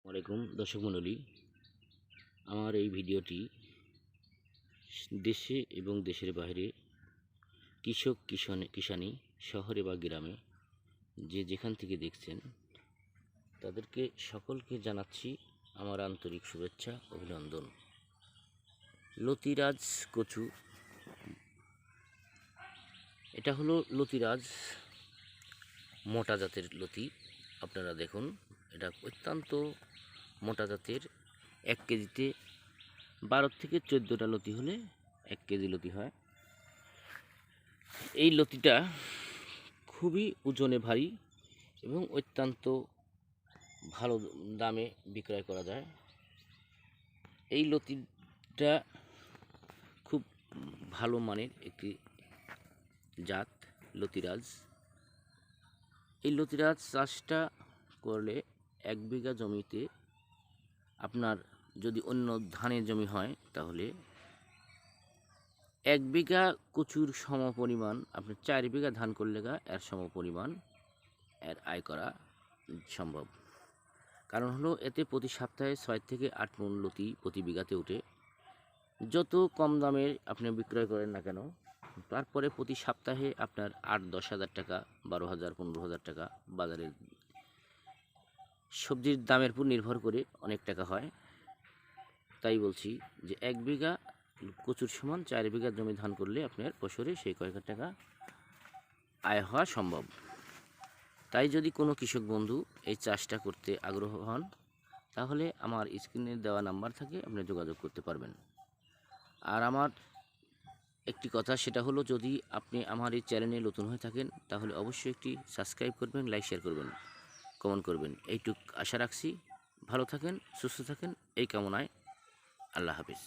আলাইকুম দর্শক মণ্ডলী, আমার এই ভিডিওটি দেশে এবং দেশের বাইরে কৃষক কিষানি শহরে বা গ্রামে যেখান থেকে দেখছেন তাদেরকে সকলকে জানাচ্ছি আমার আন্তরিক শুভেচ্ছা অভিনন্দন। লতিরাজ কচু, এটা হলো লতিরাজ মোটা জাতের লতি। আপনারা দেখুন, এটা অত্যন্ত মোটা জাতের। 1 কেজিতে 12 থেকে 14টা লতি হলে 1 কেজি লতি হয়। এই লতিটা খুবই ওজনে ভারী এবং অত্যন্ত ভালো দামে বিক্রয় করা যায়। এই লতিটা খুব ভালো মানের একটি জাত লতিরাজ। এই লতিরাজ চাষটা করলে 1 বিঘা জমিতে আপনার যদি অন্য ধানের জমি হয় তাহলে 1 বিঘা কচুর সমপরিমাণ আপনি 4 বিঘা ধান করলে এর সমপরিমাণ এর আয় করা সম্ভব। কারণ হলো এতে প্রতি সপ্তাহে 6 থেকে 8 মণ লতি প্রতি বিঘাতে ওঠে। যত কম দামের আপনি বিক্রয় করেন না কেন, তারপরে প্রতি সপ্তাহে আপনার 8-10 হাজার টাকা, 12,000 15,000 টাকা বাজারের সবজির দামের উপর নির্ভর করে অনেক টাকা হয়। তাই বলছি যে 1 বিঘা কচুর সমান 4 বিঘা জমি ধান করলে আপনার বছরে সেই কয়েক হাজার টাকা আয় হওয়া সম্ভব। তাই যদি কোনো কৃষক বন্ধু এই চাষটা করতে আগ্রহ হন তাহলে আমার স্ক্রিনে দেওয়া নাম্বার থাকে, আপনি যোগাযোগ করতে পারবেন। আর আমার একটি কথা, সেটা হলো যদি আপনি আমার এই চ্যানেলে নতুন হয়ে থাকেন তাহলে অবশ্যই একটি সাবস্ক্রাইব করবেন, লাইক শেয়ার করবেন, কমেন্ট করবেন। এইটুক আশা রাখছি। ভালো থাকেন, সুস্থ থাকেন এই কামনায়। আল্লাহ হাফিজ।